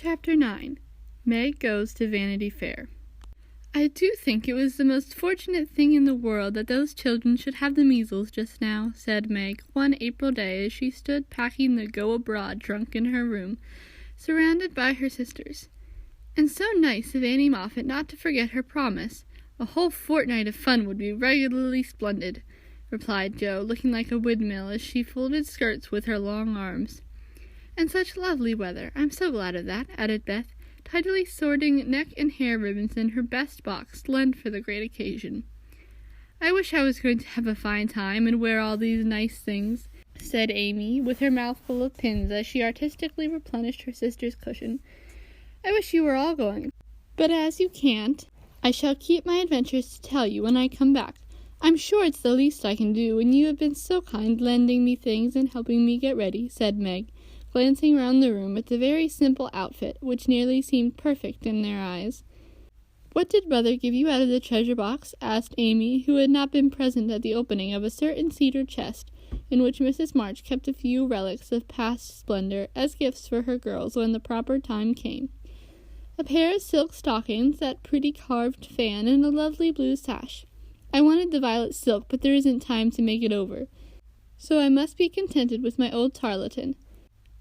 Chapter 9. Meg Goes to Vanity Fair. I do think it was the most fortunate thing in the world that those children should have the measles just now, said Meg, one April day as she stood packing the Go Abroad trunk in her room, surrounded by her sisters. And so nice of Annie Moffat not to forget her promise. A whole fortnight of fun would be regularly splendid, replied Jo, looking like a windmill as she folded skirts with her long arms. And such lovely weather. I'm so glad of that, added Beth, tidily sorting neck and hair ribbons in her best box, lent for the great occasion. I wish I was going to have a fine time and wear all these nice things, said Amy, with her mouth full of pins as she artistically replenished her sister's cushion. I wish you were all going, but as you can't, I shall keep my adventures to tell you when I come back. I'm sure it's the least I can do, and you have been so kind lending me things and helping me get ready, said Meg, glancing round the room at the very simple outfit, which nearly seemed perfect in their eyes. What did Mother give you out of the treasure box? Asked Amy, who had not been present at the opening of a certain cedar chest, in which Mrs. March kept a few relics of past splendor as gifts for her girls when the proper time came. A pair of silk stockings, that pretty carved fan, and a lovely blue sash. I wanted the violet silk, but there isn't time to make it over, so I must be contented with my old tarlatan.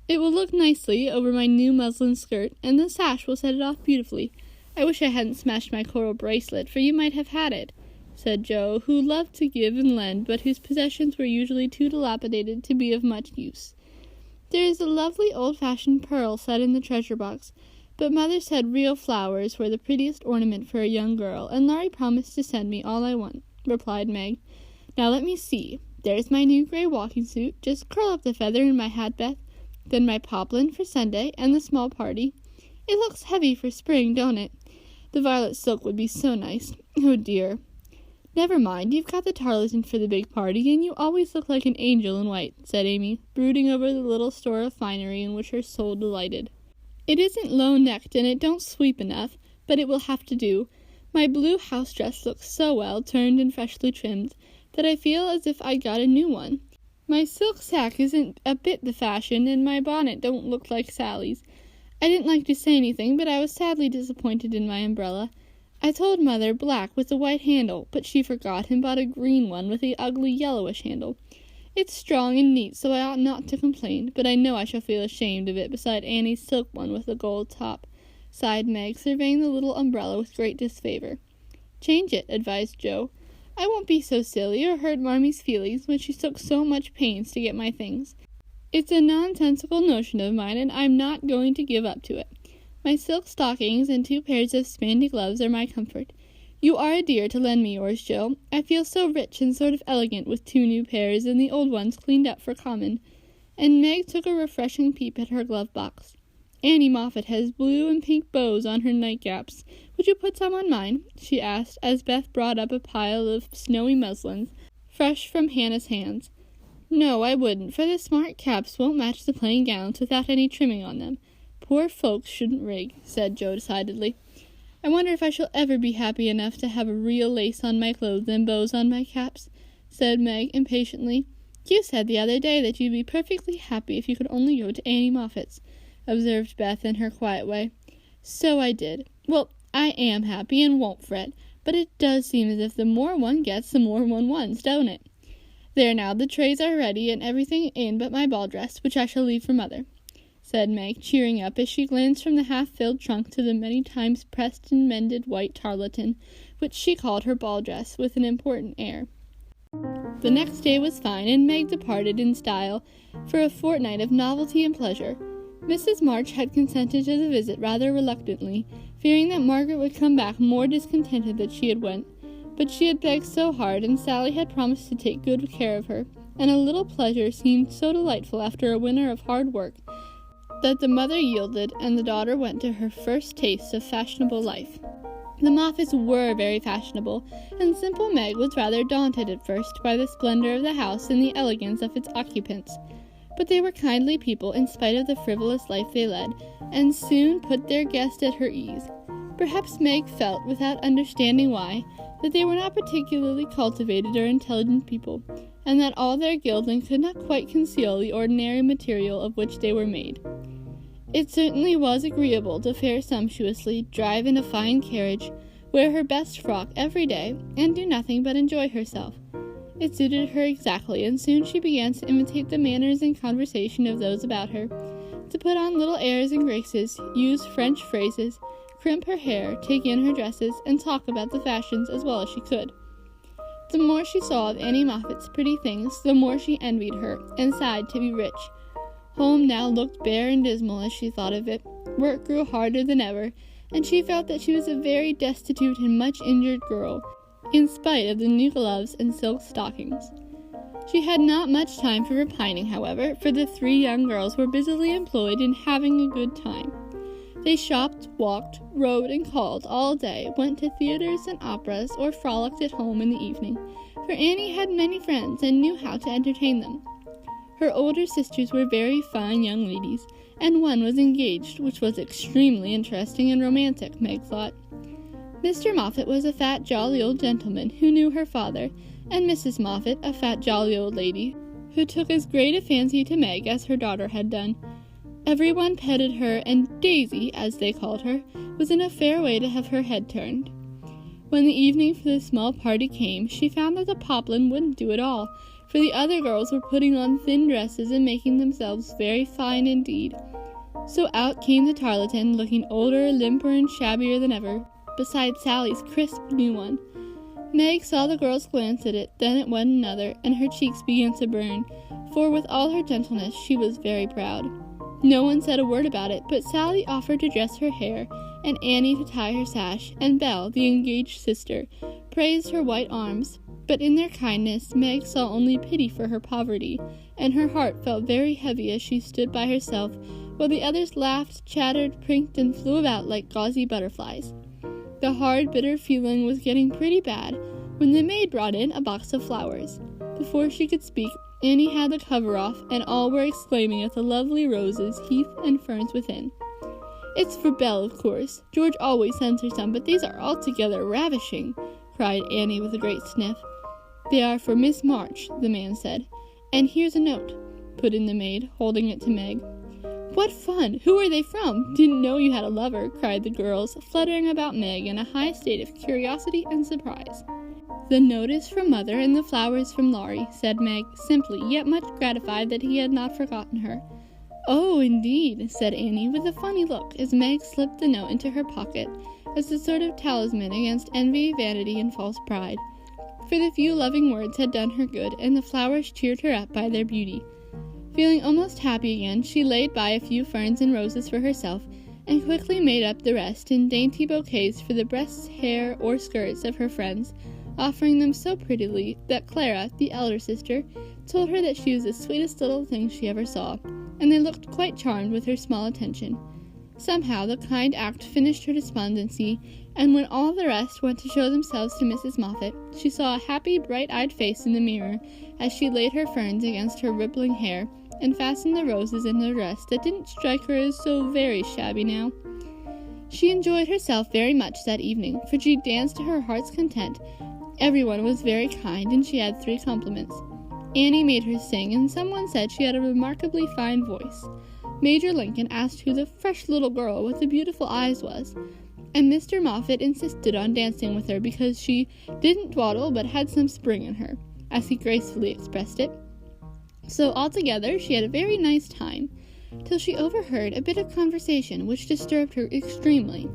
It will look nicely over my new muslin skirt, and the sash will set it off beautifully. I wish I hadn't smashed my coral bracelet, for you might have had it, said Jo, who loved to give and lend, but whose possessions were usually too dilapidated to be of much use. There is a lovely old-fashioned pearl set in the treasure box, but Mother said real flowers were the prettiest ornament for a young girl, and Laurie promised to send me all I want, replied Meg. Now let me see. There's my new gray walking suit. Just curl up the feather in my hat, Beth. Then my poplin for Sunday, and the small party. It looks heavy for spring, don't it? The violet silk would be so nice. Oh, dear. Never mind, you've got the tarlatan for the big party, and you always look like an angel in white, said Amy, brooding over the little store of finery in which her soul delighted. It isn't low-necked, and it don't sweep enough, but it will have to do. My blue house dress looks so well turned and freshly trimmed, that I feel as if I'd got a new one. My silk sack isn't a bit the fashion, and my bonnet don't look like Sally's. I didn't like to say anything, but I was sadly disappointed in my umbrella. I told Mother black with a white handle, but she forgot and bought a green one with the ugly yellowish handle. It's strong and neat, so I ought not to complain, but I know I shall feel ashamed of it beside Annie's silk one with a gold top, sighed Meg, surveying the little umbrella with great disfavor. Change it, advised Jo. I won't be so silly or hurt Marmy's feelings when she took so much pains to get my things. It's a nonsensical notion of mine, and I'm not going to give up to it. My silk stockings and 2 pairs of spandy gloves are my comfort. You are a dear to lend me yours, Jo. I feel so rich and sort of elegant with 2 new pairs and the old ones cleaned up for common. And Meg took a refreshing peep at her glove box. Annie Moffat has blue and pink bows on her nightcaps. Would you put some on mine? She asked, as Beth brought up a pile of snowy muslins, fresh from Hannah's hands. No, I wouldn't, for the smart caps won't match the plain gowns without any trimming on them. Poor folks shouldn't rig, said Jo decidedly. I wonder if I shall ever be happy enough to have a real lace on my clothes and bows on my caps, said Meg impatiently. You said the other day that you'd be perfectly happy if you could only go to Annie Moffat's, observed Beth in her quiet way. So I did. Well, I am happy and won't fret, but it does seem as if the more one gets, the more one wants, don't it? There now, the trays are ready and everything in but my ball dress, which I shall leave for Mother, said Meg, cheering up as she glanced from the half-filled trunk to the many times pressed and mended white tarlatan, which she called her ball dress, with an important air. The next day was fine, and Meg departed in style for a fortnight of novelty and pleasure. Mrs. March had consented to the visit rather reluctantly, fearing that Margaret would come back more discontented than she had went, but she had begged so hard, and Sally had promised to take good care of her, and a little pleasure seemed so delightful after a winter of hard work, that the mother yielded, and the daughter went to her first taste of fashionable life. The Moffats were very fashionable, and simple Meg was rather daunted at first by the splendor of the house and the elegance of its occupants. But they were kindly people in spite of the frivolous life they led, and soon put their guest at her ease. Perhaps Meg felt, without understanding why, that they were not particularly cultivated or intelligent people, and that all their gilding could not quite conceal the ordinary material of which they were made. It certainly was agreeable to fare sumptuously, drive in a fine carriage, wear her best frock every day, and do nothing but enjoy herself. It suited her exactly, and soon she began to imitate the manners and conversation of those about her, to put on little airs and graces, use French phrases, crimp her hair, take in her dresses, and talk about the fashions as well as she could. The more she saw of Annie Moffat's pretty things, the more she envied her, and sighed to be rich. Home now looked bare and dismal as she thought of it. Work grew harder than ever, and she felt that she was a very destitute and much injured girl, in spite of the new gloves and silk stockings. She had not much time for repining, however, for the 3 young girls were busily employed in having a good time. They shopped, walked, rode, and called all day, went to theaters and operas, or frolicked at home in the evening, for Annie had many friends and knew how to entertain them. Her older sisters were very fine young ladies, and one was engaged, which was extremely interesting and romantic, Meg thought. Mr. Moffat was a fat, jolly old gentleman who knew her father, and Mrs. Moffat, a fat, jolly old lady, who took as great a fancy to Meg as her daughter had done. Everyone petted her, and Daisy, as they called her, was in a fair way to have her head turned. When the evening for the small party came, she found that the poplin wouldn't do at all, for the other girls were putting on thin dresses and making themselves very fine indeed. So out came the tarletan, looking older, limper, and shabbier than ever, beside Sally's crisp new one. Meg saw the girls glance at it, then at one another, and her cheeks began to burn, for with all her gentleness she was very proud. No one said a word about it, but Sally offered to dress her hair, and Annie to tie her sash, and Belle, the engaged sister, praised her white arms, but in their kindness Meg saw only pity for her poverty, and her heart felt very heavy as she stood by herself, while the others laughed, chattered, prinked, and flew about like gauzy butterflies. The hard, bitter feeling was getting pretty bad when the maid brought in a box of flowers. Before she could speak, Annie had the cover off, and all were exclaiming at the lovely roses, heath, and ferns within. "It's for Belle, of course. George always sends her some, but these are altogether ravishing," cried Annie with a great sniff. "They are for Miss March," the man said. "And here's a note," put in the maid, holding it to Meg. "What fun! Who are they from? Didn't know you had a lover," cried the girls, fluttering about Meg in a high state of curiosity and surprise. "The note is from Mother, and the flowers from Laurie," said Meg, simply, yet much gratified that he had not forgotten her. "Oh, indeed," said Annie, with a funny look, as Meg slipped the note into her pocket, as a sort of talisman against envy, vanity, and false pride. For the few loving words had done her good, and the flowers cheered her up by their beauty. Feeling almost happy again, she laid by a few ferns and roses for herself, and quickly made up the rest in dainty bouquets for the breasts, hair, or skirts of her friends, offering them so prettily that Clara, the elder sister, told her that she was the sweetest little thing she ever saw, and they looked quite charmed with her small attention. Somehow the kind act finished her despondency, and when all the rest went to show themselves to Mrs. Moffat, she saw a happy, bright-eyed face in the mirror as she laid her ferns against her rippling hair, and fastened the roses in the dress that didn't strike her as so very shabby now. She enjoyed herself very much that evening, for she danced to her heart's content. Everyone was very kind, and she had 3 compliments. Annie made her sing, and someone said she had a remarkably fine voice. Major Lincoln asked who the fresh little girl with the beautiful eyes was, and Mr. Moffat insisted on dancing with her because she didn't dawdle but had some spring in her, as he gracefully expressed it. So altogether she had a very nice time, till she overheard a bit of conversation which disturbed her extremely.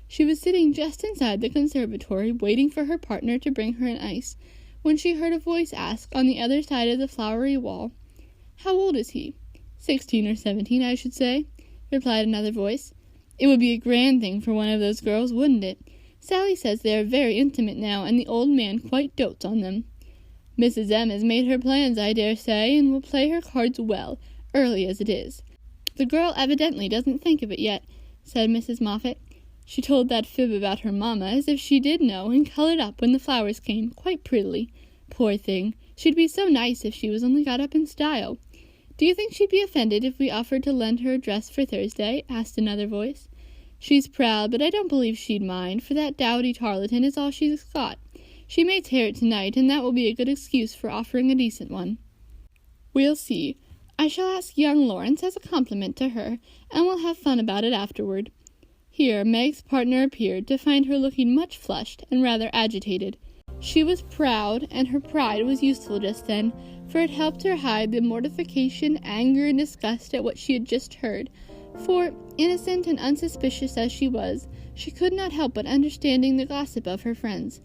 She was sitting just inside the conservatory, waiting for her partner to bring her an ice, when she heard a voice ask on the other side of the flowery wall, "How old is he?" 16 or 17, I should say," replied another voice. "It would be a grand thing for one of those girls, wouldn't it? Sally says they are very intimate now, and the old man quite dotes on them. Mrs. M. has made her plans, I dare say, and will play her cards well, early as it is." "The girl evidently doesn't think of it yet," said Mrs. Moffat. "She told that fib about her mamma as if she did know, and colored up when the flowers came, quite prettily. Poor thing, she'd be so nice if she was only got up in style." "Do you think she'd be offended if we offered to lend her a dress for Thursday?" asked another voice. "She's proud, but I don't believe she'd mind, for that dowdy tarletan is all she's got. She may tear it tonight, and that will be a good excuse for offering a decent one." "We'll see. I shall ask young Lawrence as a compliment to her, and we'll have fun about it afterward." Here Meg's partner appeared, to find her looking much flushed and rather agitated. She was proud, and her pride was useful just then, for it helped her hide the mortification, anger, and disgust at what she had just heard, for, innocent and unsuspicious as she was, she could not help but understanding the gossip of her friends.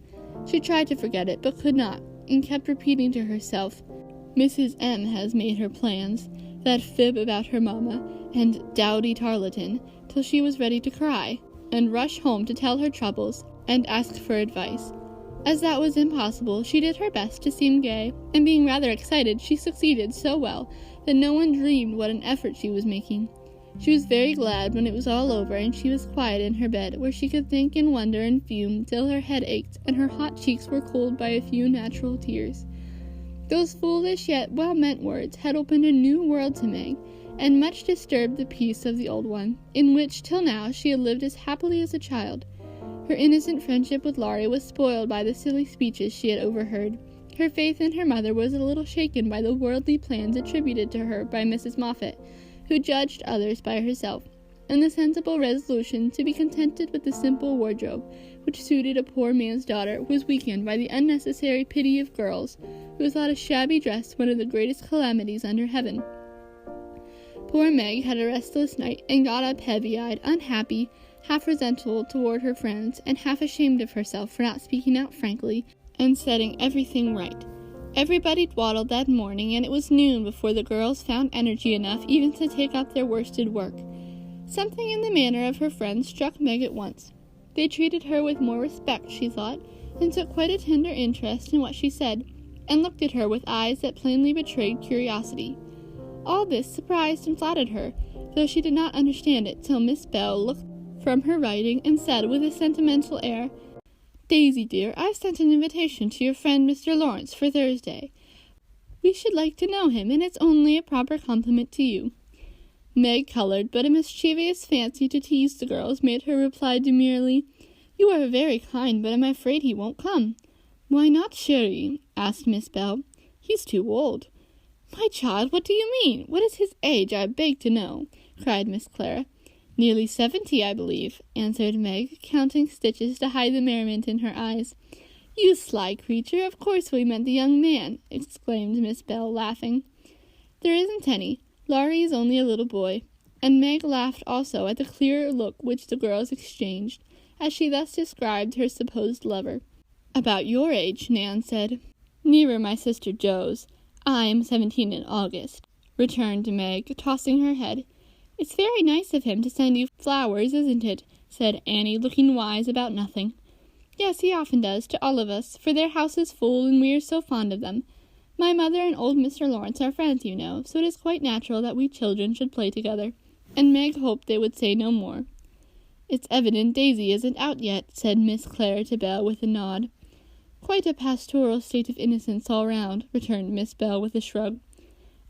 She tried to forget it, but could not, and kept repeating to herself, "Mrs. M. has made her plans, that fib about her mamma, and dowdy Tarleton," till she was ready to cry, and rush home to tell her troubles, and ask for advice. As that was impossible, she did her best to seem gay, and being rather excited, she succeeded so well that no one dreamed what an effort she was making. She was very glad when it was all over, and she was quiet in her bed, where she could think and wonder and fume till her head ached, and her hot cheeks were cooled by a few natural tears. Those foolish yet well-meant words had opened a new world to Meg, and much disturbed the peace of the old one, in which till now she had lived as happily as a child. Her innocent friendship with Laurie was spoiled by the silly speeches she had overheard. Her faith in her mother was a little shaken by the worldly plans attributed to her by Mrs. Moffat, who judged others by herself, and the sensible resolution to be contented with the simple wardrobe which suited a poor man's daughter was weakened by the unnecessary pity of girls, who thought a shabby dress one of the greatest calamities under heaven. Poor Meg had a restless night, and got up heavy-eyed, unhappy, half resentful toward her friends, and half ashamed of herself for not speaking out frankly and setting everything right. Everybody dawdled that morning, and it was noon before the girls found energy enough even to take up their worsted work. Something in the manner of her friends struck Meg at once. They treated her with more respect, she thought, and took quite a tender interest in what she said, and looked at her with eyes that plainly betrayed curiosity. All this surprised and flattered her, though she did not understand it till Miss Bell looked from her writing and said with a sentimental air, "Daisy, dear, I've sent an invitation to your friend Mr. Lawrence for Thursday. We should like to know him, and it's only a proper compliment to you." Meg colored, but a mischievous fancy to tease the girls made her reply demurely, "You are very kind, but I'm afraid he won't come." "Why not, chérie?" asked Miss Bell. "He's too old." "My child, what do you mean? What is his age, I beg to know?" cried Miss Clara. "Nearly 70, I believe," answered Meg, counting stitches to hide the merriment in her eyes. "You sly creature, of course we meant the young man," exclaimed Miss Bell, laughing. "There isn't any. Laurie is only a little boy," and Meg laughed also at the clear look which the girls exchanged, as she thus described her supposed lover. "About your age," Nan said. "Nearer my sister Jo's. I am 17 in August," returned Meg, tossing her head. "It's very nice of him to send you flowers, isn't it?" said Annie, looking wise about nothing. "Yes, he often does, to all of us, for their house is full, and we are so fond of them. My mother and old Mr. Lawrence are friends, you know, so it is quite natural that we children should play together," and Meg hoped they would say no more. "It's evident Daisy isn't out yet," said Miss Clare to Belle with a nod. "Quite a pastoral state of innocence all round," returned Miss Bell with a shrug.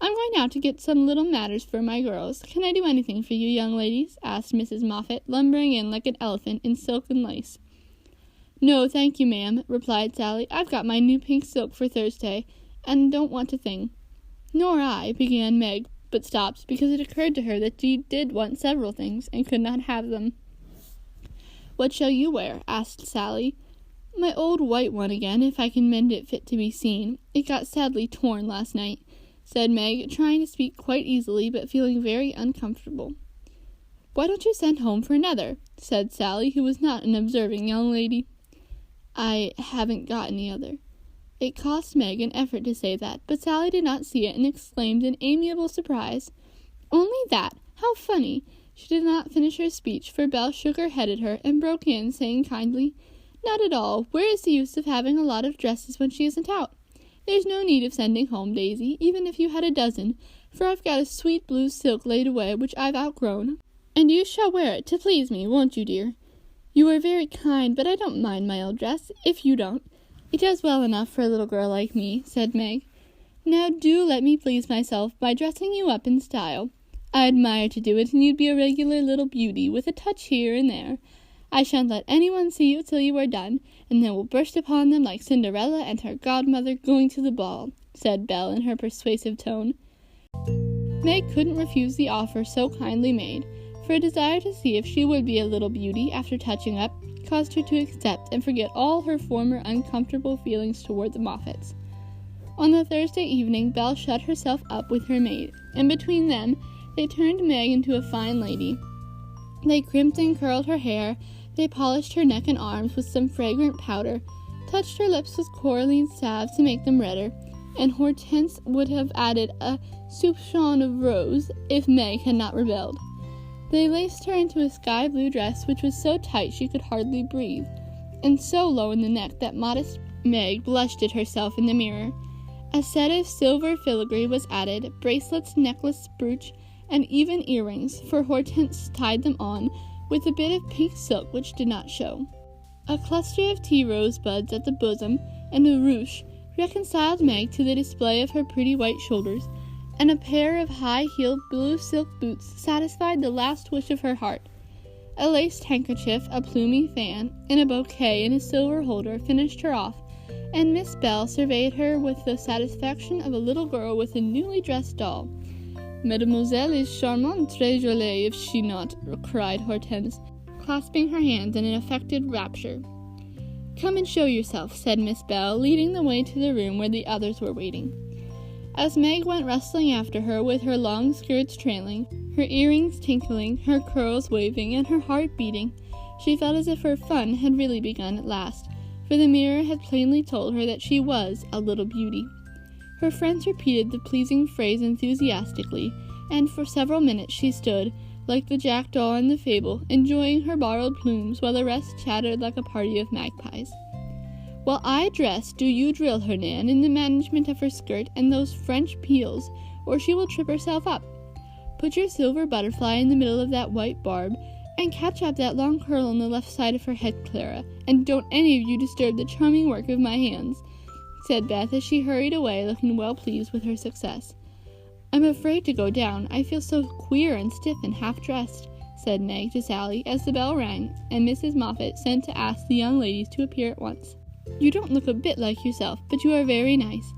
"I'm going out to get some little matters for my girls. Can I do anything for you, young ladies?" asked Mrs. Moffat, lumbering in like an elephant in silk and lace. "No, thank you, ma'am," replied Sally. "I've got my new pink silk for Thursday, and don't want a thing." "Nor I," began Meg, but stopped, because it occurred to her that she did want several things, and could not have them. "What shall you wear?" asked Sally. "My old white one again, if I can mend it fit to be seen. It got sadly torn last night," said Meg, trying to speak quite easily, but feeling very uncomfortable. "Why don't you send home for another?" said Sally, who was not an observing young lady. "I haven't got any other." It cost Meg an effort to say that, but Sally did not see it, and exclaimed in amiable surprise, "Only that? How funny!" She did not finish her speech, for Belle shook her head at her, and broke in, saying kindly, "Not at all. Where is the use of having a lot of dresses when she isn't out? There's no need of sending home, Daisy, even if you had a dozen, for I've got a sweet blue silk laid away, which I've outgrown, and you shall wear it to please me, won't you, dear?" "You are very kind, but I don't mind my old dress, if you don't. It does well enough for a little girl like me," said Meg. "Now do let me please myself by dressing you up in style. I admire to do it, and you'd be a regular little beauty, with a touch here and there. I shan't let anyone see you till you are done, and then we'll burst upon them like Cinderella and her godmother going to the ball," said Belle in her persuasive tone. Meg couldn't refuse the offer so kindly made, for a desire to see if she would be a little beauty after touching up caused her to accept and forget all her former uncomfortable feelings toward the Moffats. On the Thursday evening, Belle shut herself up with her maid, and between them, they turned Meg into a fine lady. They crimped and curled her hair, they polished her neck and arms with some fragrant powder, touched her lips with coralline salve to make them redder, and Hortense would have added a soupçon of rose if Meg had not rebelled. They laced her into a sky-blue dress which was so tight she could hardly breathe, and so low in the neck that modest Meg blushed at herself in the mirror. A set of silver filigree was added, bracelets, necklace, brooch, and even earrings, for Hortense tied them on with a bit of pink silk which did not show. A cluster of tea rosebuds at the bosom and a ruche reconciled Meg to the display of her pretty white shoulders, and a pair of high-heeled blue silk boots satisfied the last wish of her heart. A laced handkerchief, a plumy fan, and a bouquet in a silver holder finished her off, and Miss Belle surveyed her with the satisfaction of a little girl with a newly dressed doll. "Mademoiselle is charmante, très jolie, if she not," cried Hortense, clasping her hands in an affected rapture. "Come and show yourself," said Miss Belle, leading the way to the room where the others were waiting. As Meg went rustling after her with her long skirts trailing, her earrings tinkling, her curls waving, and her heart beating, she felt as if her fun had really begun at last, for the mirror had plainly told her that she was a little beauty. Her friends repeated the pleasing phrase enthusiastically, and for several minutes she stood, like the jackdaw in the fable, enjoying her borrowed plumes, while the rest chattered like a party of magpies. "While I dress, do you drill her, Nan, in the management of her skirt and those French peels, or she will trip herself up. Put your silver butterfly in the middle of that white barb, and catch up that long curl on the left side of her head, Clara, and don't any of you disturb the charming work of my hands," said Beth as she hurried away, looking well pleased with her success. "I'm afraid to go down, I feel so queer and stiff and half-dressed," said Meg to Sally as the bell rang, and Mrs. Moffat sent to ask the young ladies to appear at once. "You don't look a bit like yourself, but you are very nice.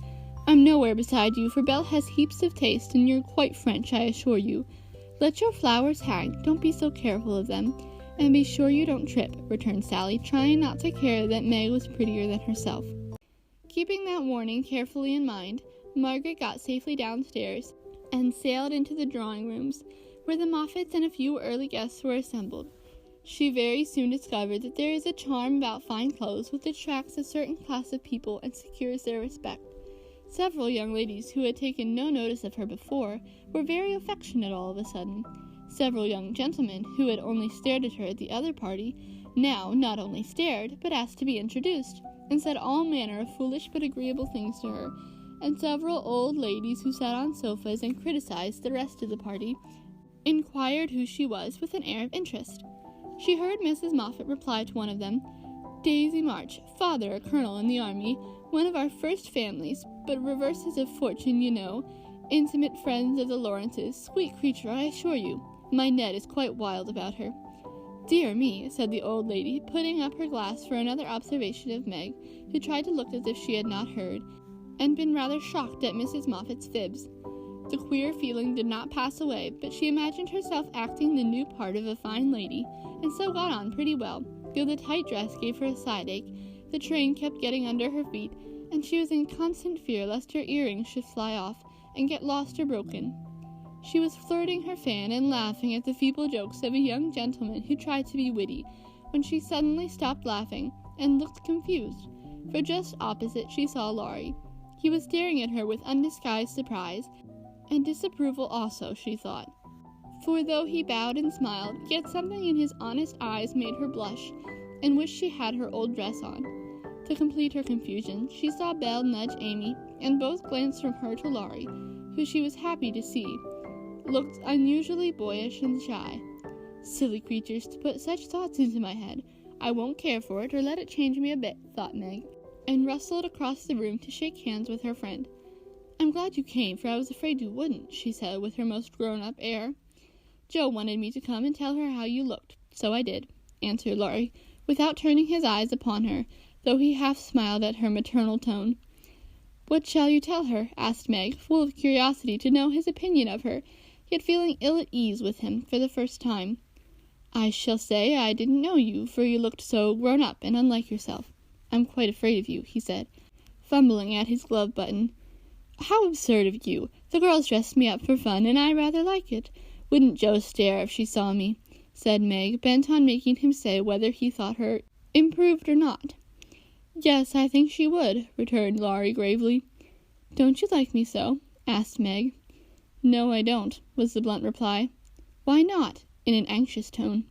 I'm nowhere beside you, for Belle has heaps of taste, and you're quite French, I assure you. Let your flowers hang, don't be so careful of them, and be sure you don't trip," returned Sally, trying not to care that Meg was prettier than herself. Keeping that warning carefully in mind, Margaret got safely downstairs and sailed into the drawing rooms, where the Moffats and a few early guests were assembled. She very soon discovered that there is a charm about fine clothes which attracts a certain class of people and secures their respect. Several young ladies who had taken no notice of her before were very affectionate all of a sudden. Several young gentlemen, who had only stared at her at the other party, now not only stared, but asked to be introduced, and said all manner of foolish but agreeable things to her, and several old ladies who sat on sofas and criticized the rest of the party, inquired who she was with an air of interest. She heard Mrs. Moffat reply to one of them, "Daisy March, father a colonel in the army, one of our first families, but reverses of fortune, you know, intimate friends of the Lawrences, sweet creature, I assure you. My Ned is quite wild about her." "Dear me," said the old lady, putting up her glass for another observation of Meg, who tried to look as if she had not heard, and been rather shocked at Mrs. Moffat's fibs. The queer feeling did not pass away, but she imagined herself acting the new part of a fine lady, and so got on pretty well, though the tight dress gave her a side-ache, the train kept getting under her feet, and she was in constant fear lest her earrings should fly off and get lost or broken. She was flirting her fan and laughing at the feeble jokes of a young gentleman who tried to be witty, when she suddenly stopped laughing and looked confused, for just opposite she saw Laurie. He was staring at her with undisguised surprise, and disapproval also, she thought. For though he bowed and smiled, yet something in his honest eyes made her blush, and wish she had her old dress on. To complete her confusion, she saw Belle nudge Amy, and both glanced from her to Laurie, who she was happy to see looked unusually boyish and shy. "Silly creatures, to put such thoughts into my head. I won't care for it, or let it change me a bit," thought Meg, and rustled across the room to shake hands with her friend. "I'm glad you came, for I was afraid you wouldn't," she said with her most grown-up air. "Joe wanted me to come and tell her how you looked, so I did," answered Laurie, without turning his eyes upon her, though he half smiled at her maternal tone. "What shall you tell her?" asked Meg, full of curiosity to know his opinion of her, yet feeling ill at ease with him for the first time. "I shall say I didn't know you, for you looked so grown up and unlike yourself. I'm quite afraid of you," he said, fumbling at his glove button. "How absurd of you! The girls dressed me up for fun, and I rather like it. Wouldn't Jo stare if she saw me?" said Meg, bent on making him say whether he thought her improved or not. "Yes, I think she would," returned Laurie gravely. "Don't you like me so?" asked Meg. "No, I don't," was the blunt reply. "Why not?" in an anxious tone.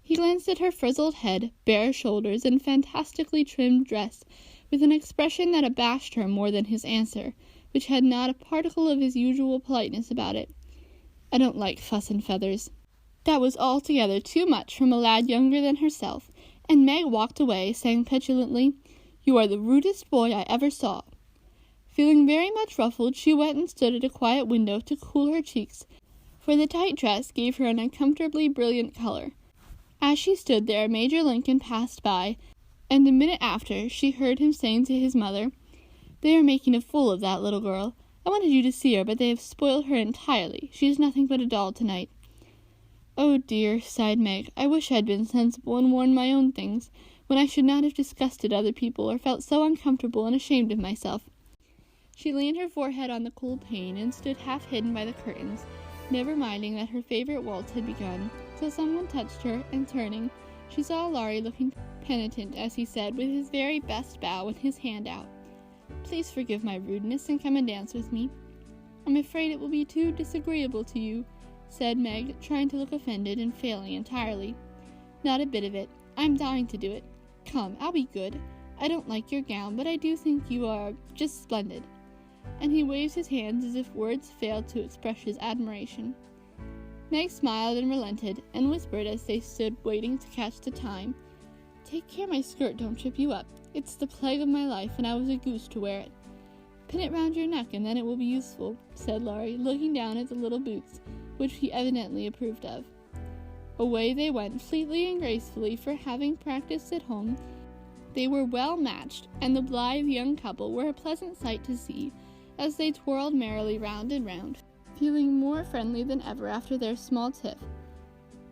He glanced at her frizzled head, bare shoulders, and fantastically trimmed dress, with an expression that abashed her more than his answer, which had not a particle of his usual politeness about it. "I don't like fuss and feathers." That was altogether too much from a lad younger than herself, and Meg walked away, saying petulantly, "You are the rudest boy I ever saw." Feeling very much ruffled, she went and stood at a quiet window to cool her cheeks, for the tight dress gave her an uncomfortably brilliant color. As she stood there, Major Lincoln passed by, and a minute after she heard him saying to his mother, "They are making a fool of that little girl. I wanted you to see her, but they have spoiled her entirely. She is nothing but a doll tonight." "Oh dear," sighed Meg, "I wish I'd been sensible and worn my own things, when I should not have disgusted other people or felt so uncomfortable and ashamed of myself." She leaned her forehead on the cool pane and stood half hidden by the curtains, never minding that her favorite waltz had begun, till someone touched her, and turning, she saw Laurie looking penitent as he said, with his very best bow and his hand out, "Please forgive my rudeness and come and dance with me." "I'm afraid it will be too disagreeable to you," said Meg, trying to look offended and failing entirely. "Not a bit of it. I'm dying to do it. Come, I'll be good. I don't like your gown, but I do think you are just splendid." And he waved his hands as if words failed to express his admiration. Meg smiled and relented, and whispered as they stood waiting to catch the time, "Take care my skirt don't trip you up. It's the plague of my life, and I was a goose to wear it." "Pin it round your neck, and then it will be useful," said Laurie, looking down at the little boots, which he evidently approved of. Away they went, fleetly and gracefully, for having practiced at home, they were well matched, and the blithe young couple were a pleasant sight to see, as they twirled merrily round and round, feeling more friendly than ever after their small tiff.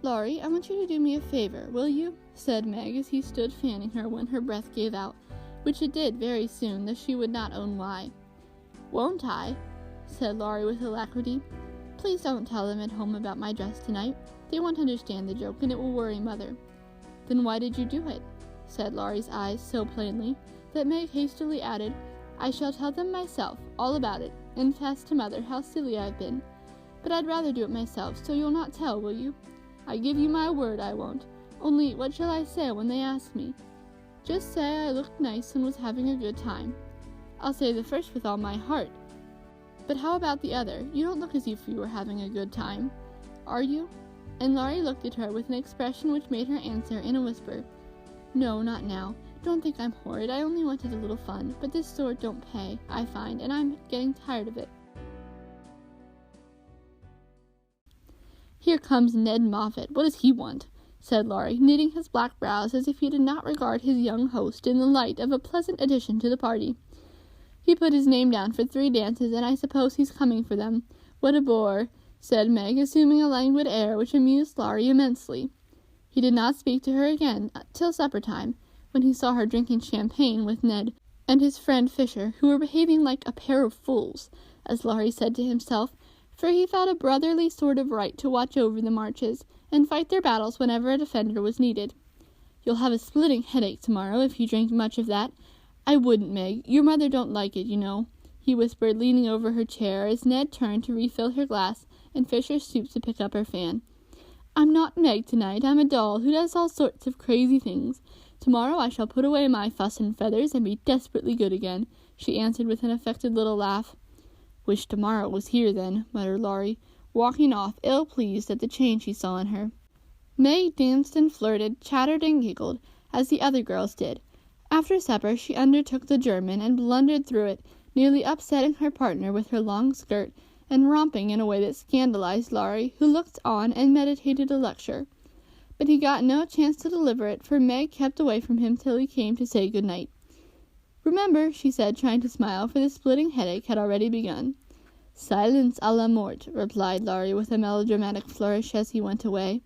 "Laurie, I want you to do me a favor, will you?" said Meg, as he stood fanning her when her breath gave out, which it did very soon, though she would not own why. "Won't I?" said Laurie with alacrity. "Please don't tell them at home about my dress tonight. They won't understand the joke, and it will worry Mother." "Then why did you do it?" said Laurie's eyes so plainly, that Meg hastily added, "I shall tell them myself, all about it, and confess to Mother how silly I've been. But I'd rather do it myself, so you'll not tell, will you? I give you my word I won't. Only, what shall I say when they ask me? Just say I looked nice and was having a good time. I'll say the first with all my heart. But how about the other? You don't look as if you were having a good time. Are you?" And Laurie looked at her with an expression which made her answer in a whisper, "No, not now. Don't think I'm horrid. I only wanted a little fun, but this sort don't pay, I find, and I'm getting tired of it." "Here comes Ned Moffat. What does he want?" said Laurie, knitting his black brows as if he did not regard his young host in the light of a pleasant addition to the party. "He put his name down for 3 dances, and I suppose he's coming for them. What a bore," said Meg, assuming a languid air which amused Laurie immensely. He did not speak to her again till supper time, when he saw her drinking champagne with Ned and his friend Fisher, who were behaving like a pair of fools, as Laurie said to himself, for he felt a brotherly sort of right to watch over the Marches, and fight their battles whenever a defender was needed. "You'll have a splitting headache tomorrow if you drink much of that." "I wouldn't, Meg. Your mother don't like it, you know," he whispered, leaning over her chair as Ned turned to refill her glass and Fisher stooped to pick up her fan. "I'm not Meg tonight. I'm a doll who does all sorts of crazy things. Tomorrow I shall put away my fuss and feathers and be desperately good again," she answered with an affected little laugh. "Wish tomorrow was here, then," muttered Laurie, walking off, ill-pleased at the change he saw in her. Meg danced and flirted, chattered and giggled, as the other girls did. After supper she undertook the German and blundered through it, nearly upsetting her partner with her long skirt, and romping in a way that scandalized Laurie, who looked on and meditated a lecture. But he got no chance to deliver it, for Meg kept away from him till he came to say good night. "Remember," she said, trying to smile, for the splitting headache had already begun. "Silence à la mort," replied Laurie with a melodramatic flourish as he went away.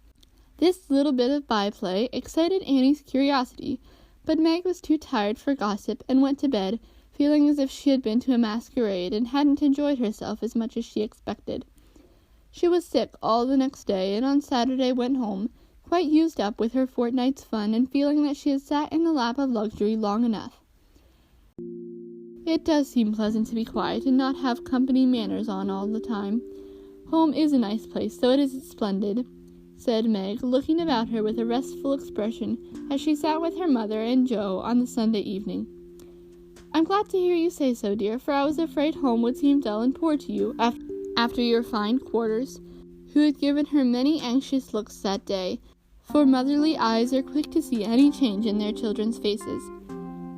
This little bit of byplay excited Annie's curiosity, but Meg was too tired for gossip and went to bed, feeling as if she had been to a masquerade and hadn't enjoyed herself as much as she expected. She was sick all the next day, and on Saturday went home, quite used up with her fortnight's fun and feeling that she had sat in the lap of luxury long enough. It does seem pleasant to be quiet and not have company manners on all the time. Home is a nice place, though it isn't splendid, said Meg, looking about her with a restful expression as she sat with her mother and Joe on the Sunday evening. "I'm glad to hear you say so, dear, for I was afraid home would seem dull and poor to you after your fine quarters," who had given her many anxious looks that day, for motherly eyes are quick to see any change in their children's faces.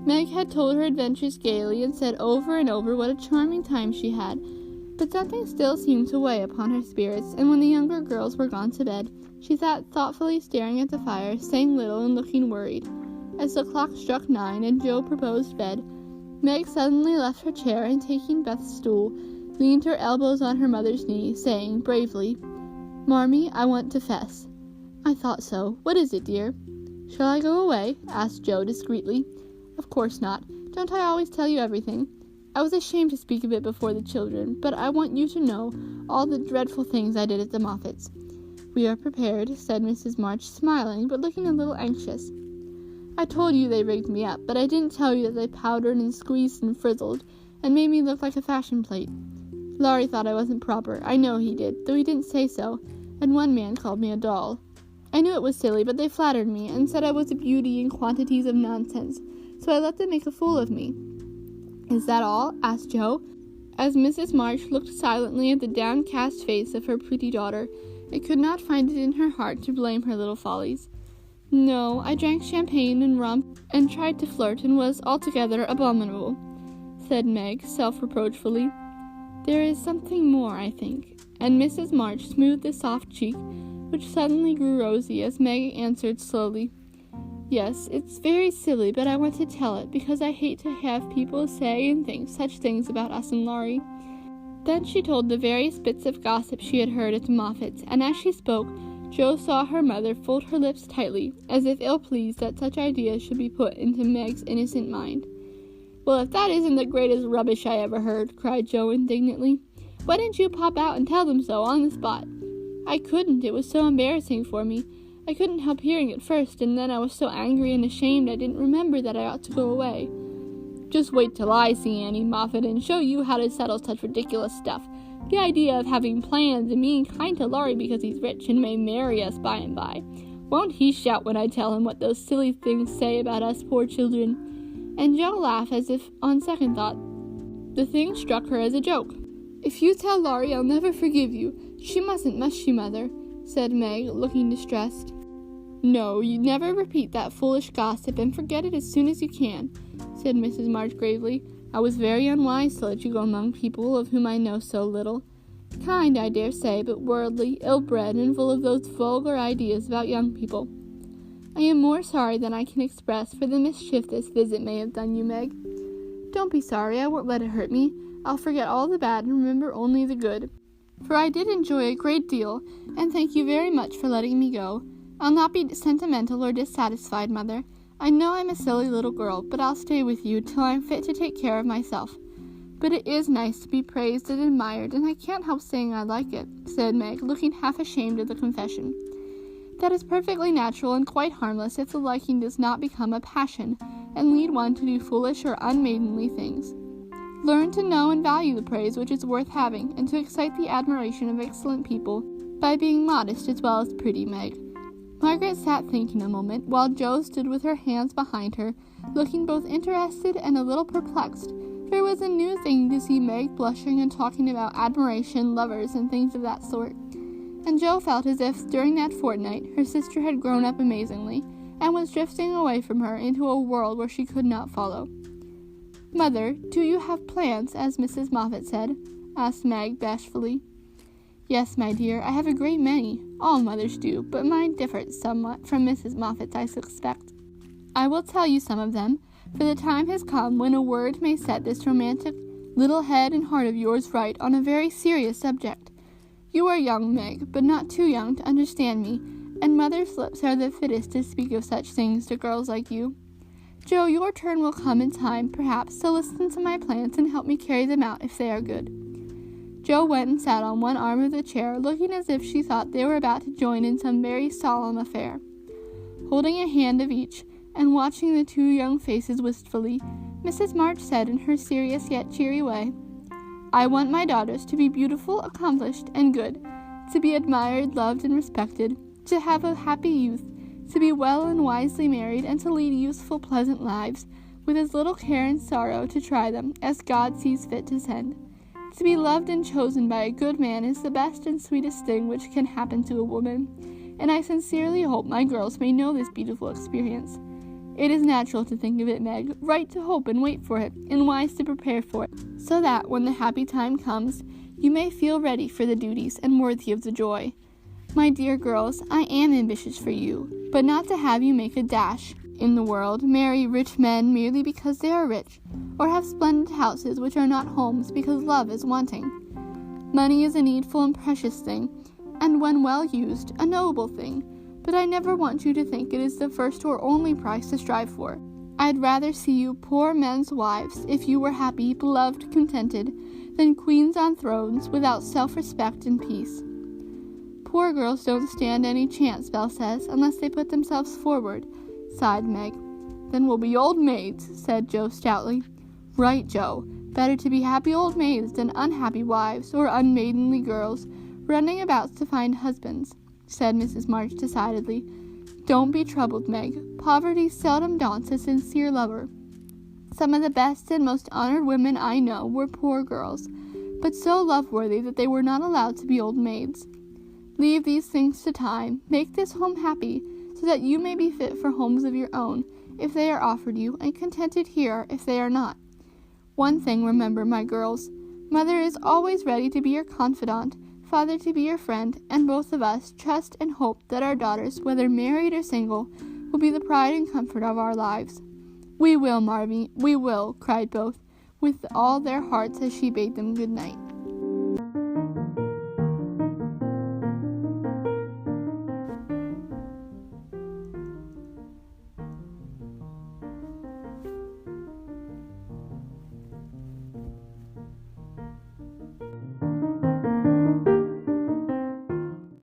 Meg had told her adventures gaily and said over and over what a charming time she had, but something still seemed to weigh upon her spirits, and when the younger girls were gone to bed, she sat thoughtfully staring at the fire, saying little and looking worried. As the clock struck 9 and Joe proposed bed, Meg suddenly left her chair and, taking Beth's stool, leaned her elbows on her mother's knee, saying bravely, "Marmee, I want to fess." "I thought so. What is it, dear?" "Shall I go away?" asked Joe discreetly. "Of course not. Don't I always tell you everything? I was ashamed to speak of it before the children, but I want you to know all the dreadful things I did at the Moffats." "We are prepared," said Mrs. March, smiling, but looking a little anxious. "I told you they rigged me up, but I didn't tell you that they powdered and squeezed and frizzled, and made me look like a fashion plate. Laurie thought I wasn't proper. I know he did, though he didn't say so, and one man called me a doll. I knew it was silly, but they flattered me, and said I was a beauty in quantities of nonsense, so I let them make a fool of me." "Is that all?" asked Joe, as Mrs. March looked silently at the downcast face of her pretty daughter, and could not find it in her heart to blame her little follies. "No, I drank champagne and rum, and tried to flirt, and was altogether abominable," said Meg, self-reproachfully. "There is something more, I think," and Mrs. March smoothed the soft cheek, which suddenly grew rosy, as Meg answered slowly, "Yes, it's very silly, but I want to tell it, because I hate to have people say and think such things about us and Laurie." Then she told the various bits of gossip she had heard at the Moffats, and as she spoke, Joe saw her mother fold her lips tightly, as if ill-pleased that such ideas should be put into Meg's innocent mind. "Well, if that isn't the greatest rubbish I ever heard," cried Joe indignantly. "Why didn't you pop out and tell them so on the spot?" "I couldn't. It was so embarrassing for me. I couldn't help hearing it first, and then I was so angry and ashamed I didn't remember that I ought to go away." "Just wait till I see Annie Moffat and show you how to settle such ridiculous stuff. The idea of having plans and being kind to Laurie because he's rich and may marry us by and by. Won't he shout when I tell him what those silly things say about us poor children?" And Joe laughed as if, on second thought, the thing struck her as a joke. "If you tell Laurie I'll never forgive you, she mustn't, must she, Mother?" said Meg, looking distressed. "No, you never repeat that foolish gossip, and forget it as soon as you can," said Mrs. March gravely. "I was very unwise to let you go among people of whom I know so little. Kind, I dare say, but worldly, ill-bred, and full of those vulgar ideas about young people. I am more sorry than I can express for the mischief this visit may have done you, Meg." "Don't be sorry, I won't let it hurt me. I'll forget all the bad and remember only the good. For I did enjoy a great deal, and thank you very much for letting me go. I'll not be sentimental or dissatisfied, Mother. I know I'm a silly little girl, but I'll stay with you till I'm fit to take care of myself. But it is nice to be praised and admired, and I can't help saying I like it," said Meg, looking half ashamed of the confession. "That is perfectly natural and quite harmless if the liking does not become a passion, and lead one to do foolish or unmaidenly things. Learn to know and value the praise which is worth having, and to excite the admiration of excellent people by being modest as well as pretty, Meg." Margaret sat thinking a moment, while Joe stood with her hands behind her, looking both interested and a little perplexed, for it was a new thing to see Meg blushing and talking about admiration, lovers, and things of that sort. And Joe felt as if, during that fortnight, her sister had grown up amazingly, and was drifting away from her into a world where she could not follow. "Mother, do you have plans, as Mrs. Moffat said?" asked Meg bashfully. "Yes, my dear, I have a great many. All mothers do, but mine differs somewhat from Mrs. Moffat's, I suspect. I will tell you some of them. for the time has come when a word may set this romantic little head and heart of yours right on a very serious subject. You are young, Meg, but not too young to understand me, and mother's lips are the fittest to speak of such things to girls like you. Joe, your turn will come in time, perhaps, so listen to my plans and help me carry them out if they are good. Joe went and sat on one arm of the chair, looking as if she thought they were about to join in some very solemn affair. Holding a hand of each, and watching the two young faces wistfully, Mrs. March said in her serious yet cheery way, I want my daughters to be beautiful, accomplished, and good, to be admired, loved, and respected, to have a happy youth, to be well and wisely married, and to lead useful, pleasant lives, with as little care and sorrow to try them as God sees fit to send. To be loved and chosen by a good man is the best and sweetest thing which can happen to a woman, and I sincerely hope my girls may know this beautiful experience. It is natural to think of it, Meg, right to hope and wait for it, and wise to prepare for it, so that when the happy time comes, you may feel ready for the duties and worthy of the joy. My dear girls, I am ambitious for you, but not to have you make a dash in the world, marry rich men merely because they are rich, or have splendid houses which are not homes because love is wanting. Money is a needful and precious thing, and when well used, a noble thing, but I never want you to think it is the first or only price to strive for. I'd rather see you poor men's wives, if you were happy, beloved, contented, than queens on thrones, without self-respect and peace. Poor girls don't stand any chance, Belle says, unless they put themselves forward, sighed Meg. Then we'll be old maids, said Joe stoutly. Right, Joe. Better to be happy old maids than unhappy wives or unmaidenly girls running about to find husbands, said Mrs. March decidedly. Don't be troubled, Meg. Poverty seldom daunts a sincere lover. Some of the best and most honored women I know were poor girls, but so love-worthy that they were not allowed to be old maids. Leave these things to time. Make this home happy, so that you may be fit for homes of your own, if they are offered you, and contented here if they are not. One thing remember, my girls. Mother is always ready to be your confidant, father to be your friend, and both of us trust and hope that our daughters, whether married or single, will be the pride and comfort of our lives. We will, Marvy, we will, cried both, with all their hearts as she bade them good night.